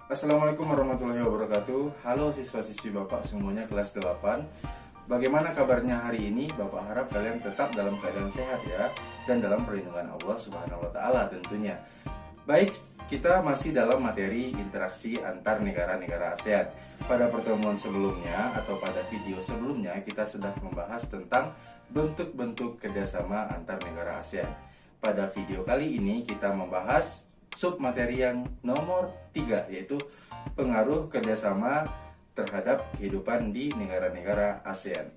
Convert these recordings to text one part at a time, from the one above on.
Assalamualaikum warahmatullahi wabarakatuh. Halo siswa-siswi Bapak semuanya kelas 8. Bagaimana kabarnya hari ini? Bapak harap kalian tetap dalam keadaan sehat ya, dan dalam perlindungan Allah Subhanahu wa taala tentunya. Baik, kita masih dalam materi interaksi antar negara-negara ASEAN. Pada pertemuan sebelumnya atau pada video sebelumnya kita sudah membahas tentang bentuk-bentuk kerjasama antar negara ASEAN. Pada video kali ini kita membahas submateri yang nomor 3, yaitu pengaruh kerjasama terhadap kehidupan di negara-negara ASEAN.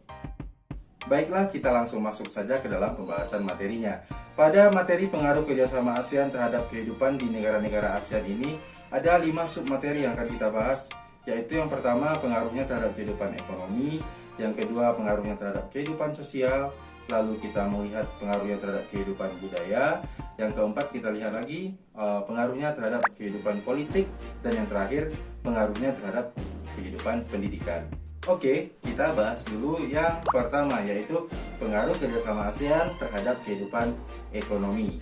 Baiklah, kita langsung masuk saja ke dalam pembahasan materinya. Pada materi pengaruh kerjasama ASEAN terhadap kehidupan di negara-negara ASEAN ini, ada 5 submateri yang akan kita bahas, yaitu yang pertama pengaruhnya terhadap kehidupan ekonomi, yang kedua pengaruhnya terhadap kehidupan sosial, lalu kita melihat pengaruhnya terhadap kehidupan budaya, yang keempat kita lihat lagi pengaruhnya terhadap kehidupan politik, dan yang terakhir pengaruhnya terhadap kehidupan pendidikan. Oke, kita bahas dulu yang pertama, yaitu pengaruh kerjasama ASEAN terhadap kehidupan ekonomi.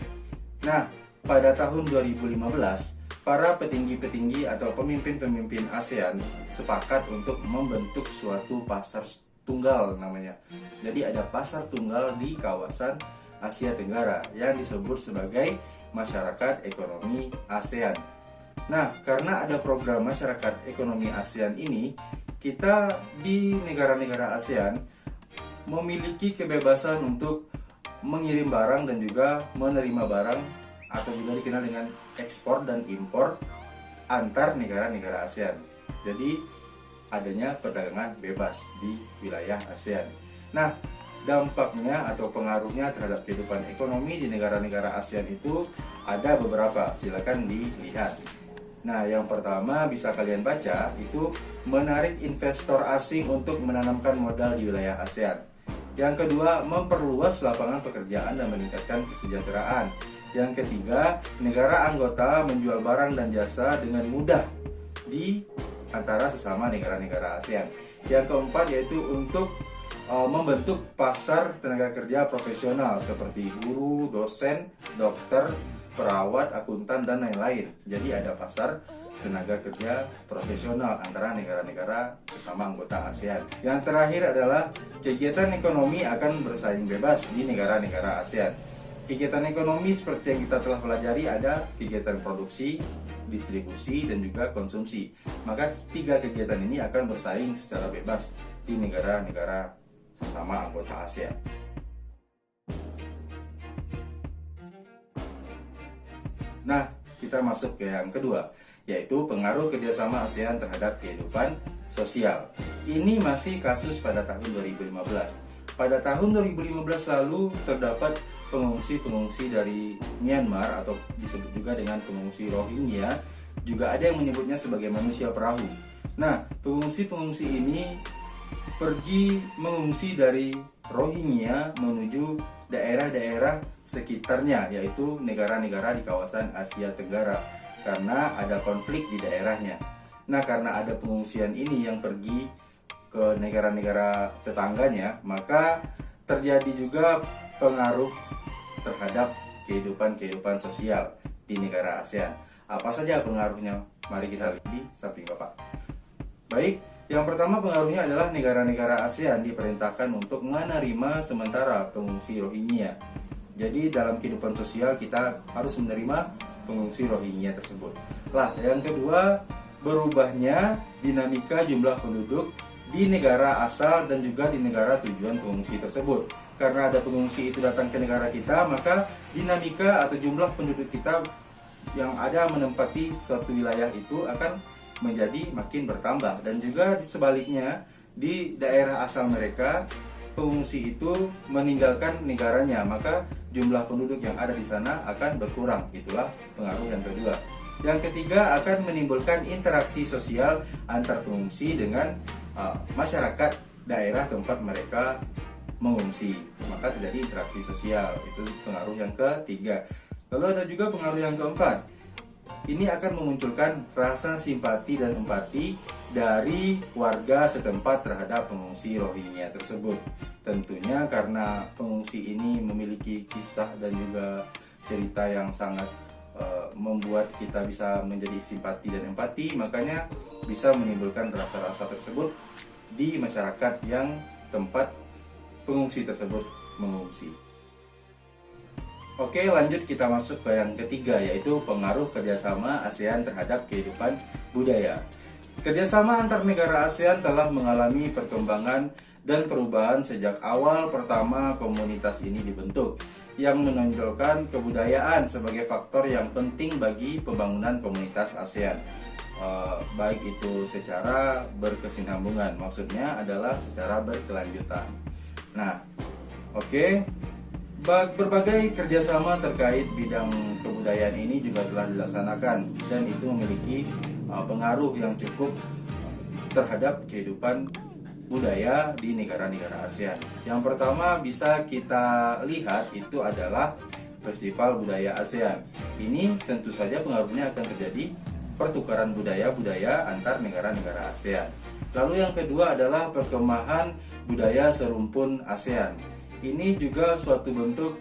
Nah, pada tahun 2015, para petinggi-petinggi atau pemimpin-pemimpin ASEAN sepakat untuk membentuk suatu pasar tunggal namanya. Jadi ada pasar tunggal di kawasan Asia Tenggara yang disebut sebagai Masyarakat Ekonomi ASEAN. Nah, karena ada program Masyarakat Ekonomi ASEAN ini, kita di negara-negara ASEAN memiliki kebebasan untuk mengirim barang dan juga menerima barang, atau juga dikenal dengan ekspor dan impor antar negara-negara ASEAN. Jadi adanya perdagangan bebas di wilayah ASEAN. Nah, dampaknya atau pengaruhnya terhadap kehidupan ekonomi di negara-negara ASEAN itu ada beberapa, silakan dilihat. Nah, yang pertama bisa kalian baca, itu menarik investor asing untuk menanamkan modal di wilayah ASEAN. Yang kedua, memperluas lapangan pekerjaan dan meningkatkan kesejahteraan. Yang ketiga, negara anggota menjual barang dan jasa dengan mudah di antara sesama negara-negara ASEAN. Yang keempat yaitu untuk membentuk pasar tenaga kerja profesional seperti guru, dosen, dokter, perawat, akuntan, dan lain-lain. Jadi ada pasar tenaga kerja profesional antara negara-negara sesama anggota ASEAN. Yang terakhir adalah kegiatan ekonomi akan bersaing bebas di negara-negara ASEAN. Kegiatan ekonomi seperti yang kita telah pelajari ada kegiatan produksi, distribusi, dan juga konsumsi. Maka 3 kegiatan ini akan bersaing secara bebas di negara-negara sesama anggota ASEAN. Nah, kita masuk ke yang kedua, yaitu pengaruh kerjasama ASEAN terhadap kehidupan sosial. Ini masih kasus pada tahun 2015. Pada tahun 2015 lalu terdapat pengungsi-pengungsi dari Myanmar atau disebut juga dengan pengungsi Rohingya, juga ada yang menyebutnya sebagai manusia perahu. Nah, pengungsi-pengungsi ini pergi mengungsi dari Rohingya menuju daerah-daerah sekitarnya, yaitu negara-negara di kawasan Asia Tenggara, karena ada konflik di daerahnya. Nah, karena ada pengungsian ini yang pergi ke negara-negara tetangganya, maka terjadi juga pengaruh terhadap kehidupan sosial di negara ASEAN. Apa saja pengaruhnya? Mari kita lihat di samping Bapak. Baik, yang pertama pengaruhnya adalah negara-negara ASEAN diperintahkan untuk menerima sementara pengungsi Rohingya. Jadi dalam kehidupan sosial kita harus menerima pengungsi Rohingya tersebut. Lah, yang kedua, berubahnya dinamika jumlah penduduk di negara asal dan juga di negara tujuan pengungsi tersebut. Karena ada pengungsi itu datang ke negara kita, maka dinamika atau jumlah penduduk kita yang ada menempati suatu wilayah itu akan menjadi makin bertambah. Dan juga di sebaliknya, di daerah asal mereka, pengungsi itu meninggalkan negaranya, maka jumlah penduduk yang ada di sana akan berkurang. Itulah pengaruh yang kedua. Yang ketiga, akan menimbulkan interaksi sosial antar pengungsi dengan masyarakat daerah tempat mereka mengungsi, maka terjadi interaksi sosial. Itu pengaruh yang ketiga. Lalu ada juga pengaruh yang keempat. Ini akan memunculkan rasa simpati dan empati dari warga setempat terhadap pengungsi Rohingya tersebut. Tentunya karena pengungsi ini memiliki kisah dan juga cerita yang sangat membuat kita bisa menjadi simpati dan empati, makanya bisa menimbulkan rasa-rasa tersebut di masyarakat yang tempat pengungsi tersebut mengungsi. Oke, lanjut kita masuk ke yang ketiga, yaitu pengaruh kerjasama ASEAN terhadap kehidupan budaya. Kerjasama antar negara ASEAN telah mengalami perkembangan dan perubahan sejak awal pertama komunitas ini dibentuk, yang menonjolkan kebudayaan sebagai faktor yang penting bagi pembangunan komunitas ASEAN. Baik itu secara berkesinambungan, maksudnya adalah secara berkelanjutan. Nah, oke. Berbagai kerjasama terkait bidang kebudayaan ini juga telah dilaksanakan, dan itu memiliki pengaruh yang cukup terhadap kehidupan budaya di negara-negara ASEAN. Yang pertama bisa kita lihat itu adalah Festival Budaya ASEAN. Ini tentu saja pengaruhnya akan terjadi pertukaran budaya-budaya antar negara-negara ASEAN. Lalu yang kedua adalah perkemahan budaya serumpun ASEAN. Ini juga suatu bentuk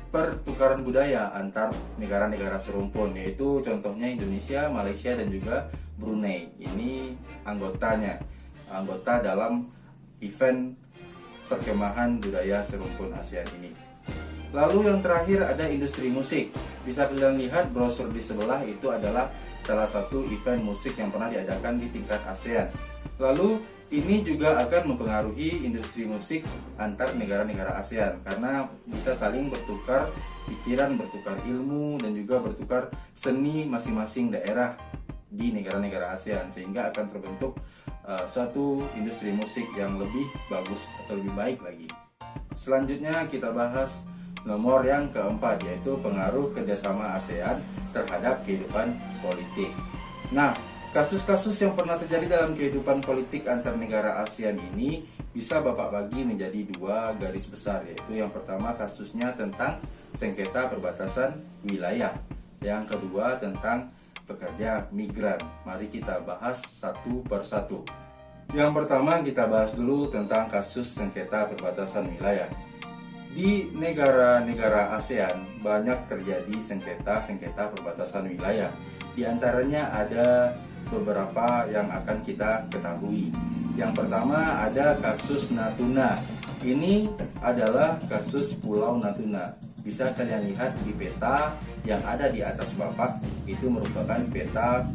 pertukaran budaya antar negara-negara serumpun, yaitu contohnya Indonesia, Malaysia, dan juga Brunei. Ini anggota dalam event perkemahan budaya serumpun ASEAN ini. Lalu yang terakhir ada industri musik. Bisa kalian lihat brosur di sebelah, itu adalah salah satu event musik yang pernah diadakan di tingkat ASEAN. Lalu ini juga akan mempengaruhi industri musik antar negara-negara ASEAN, karena bisa saling bertukar pikiran, bertukar ilmu, dan juga bertukar seni masing-masing daerah di negara-negara ASEAN, sehingga akan terbentuk suatu industri musik yang lebih bagus atau lebih baik lagi. Selanjutnya kita bahas nomor yang keempat, yaitu pengaruh kerjasama ASEAN terhadap kehidupan politik. Nah, kasus-kasus yang pernah terjadi dalam kehidupan politik antar negara ASEAN ini bisa Bapak bagi menjadi dua garis besar, yaitu yang pertama kasusnya tentang sengketa perbatasan wilayah, yang kedua tentang pekerja migran. Mari kita bahas satu persatu. Yang pertama kita bahas dulu tentang kasus sengketa perbatasan wilayah. Di negara-negara ASEAN banyak terjadi sengketa perbatasan wilayah. Di antaranya ada beberapa yang akan kita ketahui. Yang pertama ada kasus Natuna. Ini adalah kasus Pulau Natuna. Bisa kalian lihat di peta yang ada di atas Bapak, itu merupakan peta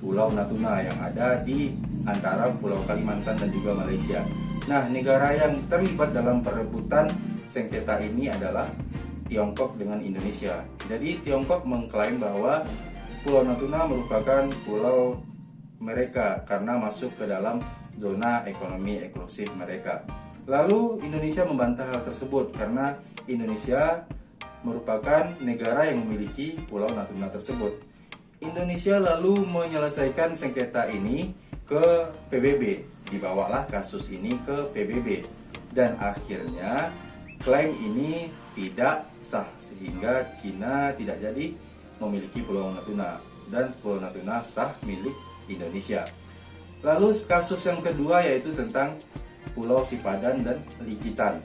Pulau Natuna yang ada di antara Pulau Kalimantan dan juga Malaysia. Nah, negara yang terlibat dalam perebutan sengketa ini adalah Tiongkok dengan Indonesia. Jadi Tiongkok mengklaim bahwa Pulau Natuna merupakan pulau mereka karena masuk ke dalam zona ekonomi eksklusif mereka. Lalu Indonesia membantah hal tersebut karena Indonesia merupakan negara yang memiliki Pulau Natuna tersebut. Indonesia lalu menyelesaikan sengketa ini ke PBB. Dibawalah kasus ini ke PBB. Dan akhirnya klaim ini tidak sah, sehingga Cina tidak jadi memiliki Pulau Natuna, dan Pulau Natuna sah milik Indonesia. Lalu kasus yang kedua yaitu tentang Pulau Sipadan dan Ligitan.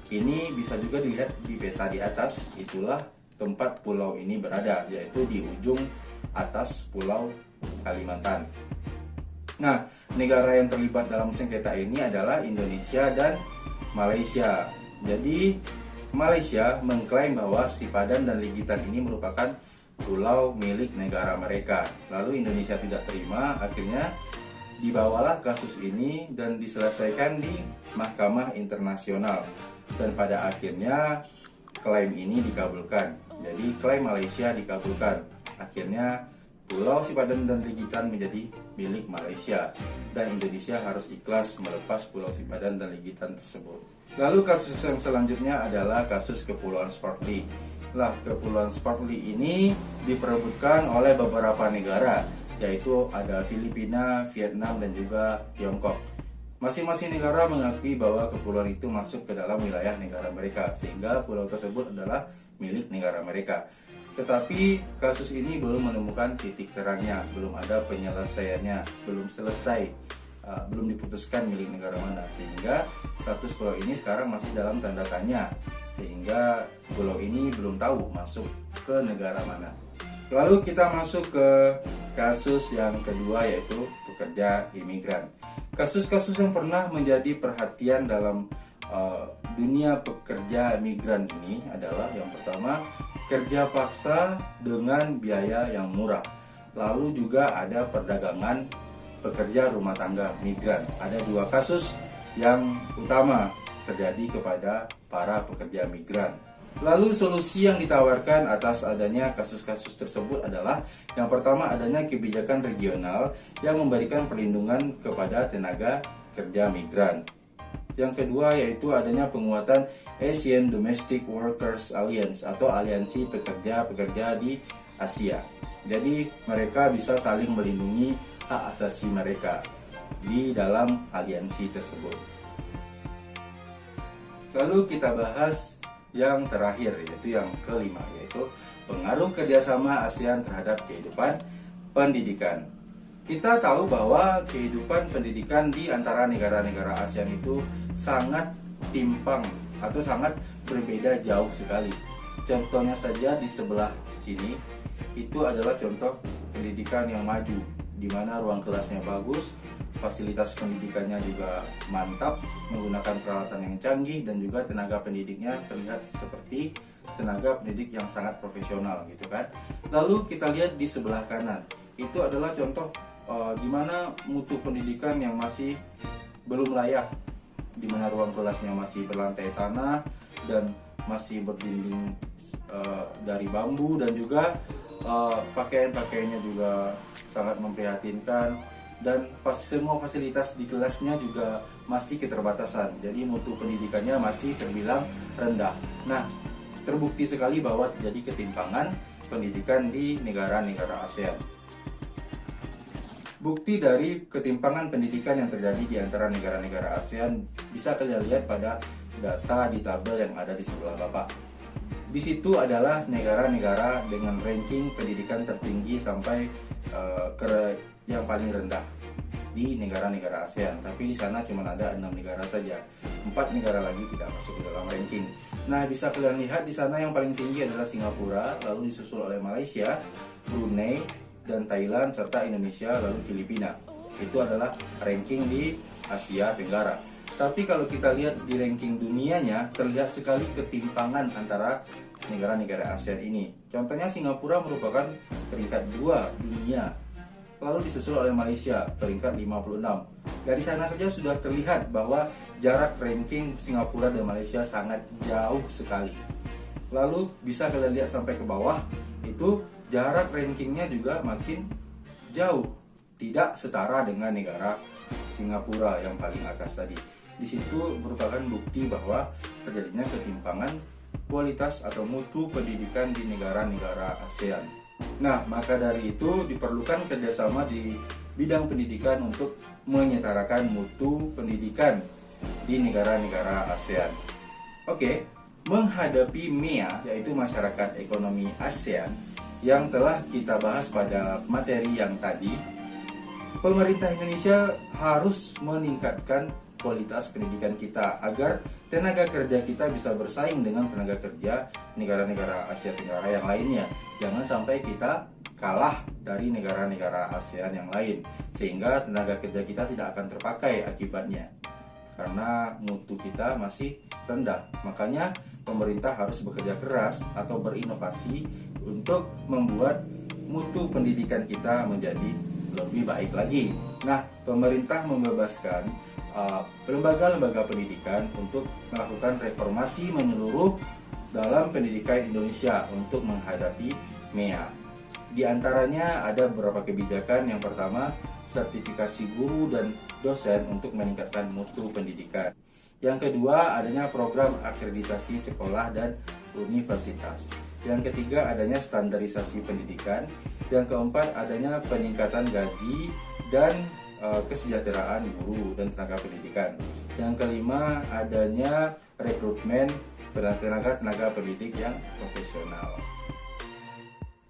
Ini bisa juga dilihat di peta di atas, itulah tempat pulau ini berada, yaitu di ujung atas Pulau Kalimantan. Nah, negara yang terlibat dalam sengketa ini adalah Indonesia dan Malaysia. Jadi, Malaysia mengklaim bahwa Sipadan dan Ligitan ini merupakan pulau milik negara mereka. Lalu Indonesia tidak terima, akhirnya dibawalah kasus ini dan diselesaikan di Mahkamah Internasional. Dan pada akhirnya klaim ini dikabulkan. Jadi klaim Malaysia dikabulkan. Akhirnya Pulau Sipadan dan Ligitan menjadi milik Malaysia, dan Indonesia harus ikhlas melepas Pulau Sipadan dan Ligitan tersebut. Lalu kasus yang selanjutnya adalah kasus Kepulauan Spratly. Kepulauan Spratly ini diperebutkan oleh beberapa negara, yaitu ada Filipina, Vietnam, dan juga Tiongkok. Masing-masing negara mengakui bahwa kepulauan itu masuk ke dalam wilayah negara mereka, sehingga pulau tersebut adalah milik negara mereka. Tetapi kasus ini belum menemukan titik terangnya, belum ada penyelesaiannya, belum selesai, belum diputuskan milik negara mana, sehingga status pulau ini sekarang masih dalam tanda tanya, sehingga pulau ini belum tahu masuk ke negara mana. Lalu kita masuk ke kasus yang kedua, yaitu pekerja imigran. Kasus-kasus yang pernah menjadi perhatian dalam dunia pekerja migran ini adalah yang pertama, kerja paksa dengan biaya yang murah. Lalu juga ada perdagangan pekerja rumah tangga migran. Ada dua kasus yang utama terjadi kepada para pekerja migran. Lalu solusi yang ditawarkan atas adanya kasus-kasus tersebut adalah yang pertama, adanya kebijakan regional yang memberikan perlindungan kepada tenaga kerja migran. Yang kedua yaitu adanya penguatan Asian Domestic Workers Alliance atau aliansi pekerja-pekerja di Asia. Jadi mereka bisa saling melindungi hak asasi mereka di dalam aliansi tersebut. Lalu kita bahas yang terakhir, yaitu yang kelima, yaitu pengaruh kerjasama ASEAN terhadap kehidupan pendidikan. Kita tahu bahwa kehidupan pendidikan di antara negara-negara ASEAN itu sangat timpang atau sangat berbeda jauh sekali. Contohnya saja di sebelah sini, itu adalah contoh pendidikan yang maju, di mana ruang kelasnya bagus, fasilitas pendidikannya juga mantap, menggunakan peralatan yang canggih, dan juga tenaga pendidiknya terlihat seperti tenaga pendidik yang sangat profesional gitu kan. Lalu kita lihat di sebelah kanan, itu adalah contoh di mana mutu pendidikan yang masih belum layak, di mana ruang kelasnya masih berlantai tanah dan masih berdinding dari bambu, dan juga pakaian-pakaiannya juga sangat memprihatinkan, dan semua fasilitas di kelasnya juga masih keterbatasan. Jadi mutu pendidikannya masih terbilang rendah. Nah, terbukti sekali bahwa terjadi ketimpangan pendidikan di negara-negara ASEAN. Bukti dari ketimpangan pendidikan yang terjadi di antara negara-negara ASEAN bisa kalian lihat pada data di tabel yang ada di sebelah Bapak. Di situ adalah negara-negara dengan ranking pendidikan tertinggi sampai ke yang paling rendah di negara-negara ASEAN. Tapi di sana cuma ada 6 negara saja. 4 negara lagi tidak masuk ke dalam ranking. Nah, bisa kalian lihat di sana yang paling tinggi adalah Singapura, lalu disusul oleh Malaysia, Brunei, dan Thailand, serta Indonesia, lalu Filipina. Itu adalah ranking di Asia Tenggara. Tapi kalau kita lihat di ranking dunianya, terlihat sekali ketimpangan antara negara-negara ASEAN ini. Contohnya Singapura merupakan peringkat 2 dunia, lalu disusul oleh Malaysia peringkat 56. Dari sana saja sudah terlihat bahwa jarak ranking Singapura dan Malaysia sangat jauh sekali. Lalu bisa kalian lihat sampai ke bawah, itu jarak rankingnya juga makin jauh, tidak setara dengan negara Singapura yang paling atas tadi. Di situ merupakan bukti bahwa terjadinya ketimpangan kualitas atau mutu pendidikan di negara-negara ASEAN. Nah, maka dari itu diperlukan kerjasama di bidang pendidikan untuk menyetarakan mutu pendidikan di negara-negara ASEAN. Oke, menghadapi MEA, yaitu Masyarakat Ekonomi ASEAN, yang telah kita bahas pada materi yang tadi, pemerintah Indonesia harus meningkatkan kualitas pendidikan kita agar tenaga kerja kita bisa bersaing dengan tenaga kerja negara-negara Asia Tenggara yang lainnya. Jangan sampai kita kalah dari negara-negara ASEAN yang lain, sehingga tenaga kerja kita tidak akan terpakai akibatnya, karena mutu kita masih rendah. Makanya pemerintah harus bekerja keras atau berinovasi untuk membuat mutu pendidikan kita menjadi lebih baik lagi. Nah, pemerintah membebaskan lembaga-lembaga pendidikan untuk melakukan reformasi menyeluruh dalam pendidikan Indonesia untuk menghadapi MEA. Di antaranya ada beberapa kebijakan. Yang pertama, sertifikasi guru dan dosen untuk meningkatkan mutu pendidikan. Yang kedua, adanya program akreditasi sekolah dan universitas. Yang ketiga, adanya standarisasi pendidikan. Yang keempat, adanya peningkatan gaji dan kesejahteraan guru dan tenaga pendidikan. Yang kelima, adanya rekrutmen tenaga pendidik yang profesional.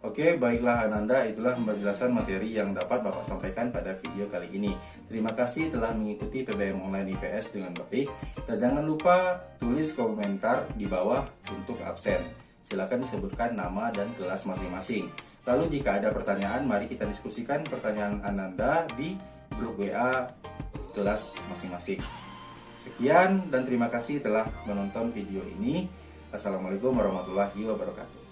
Oke, baiklah Ananda, itulah penjelasan materi yang dapat Bapak sampaikan pada video kali ini. Terima kasih telah mengikuti PBM Online IPS dengan baik, dan jangan lupa tulis komentar di bawah untuk absen. Silakan disebutkan nama dan kelas masing-masing. Lalu jika ada pertanyaan, mari kita diskusikan pertanyaan Ananda di grup WA kelas masing-masing. Sekian dan terima kasih telah menonton video ini. Assalamualaikum warahmatullahi wabarakatuh.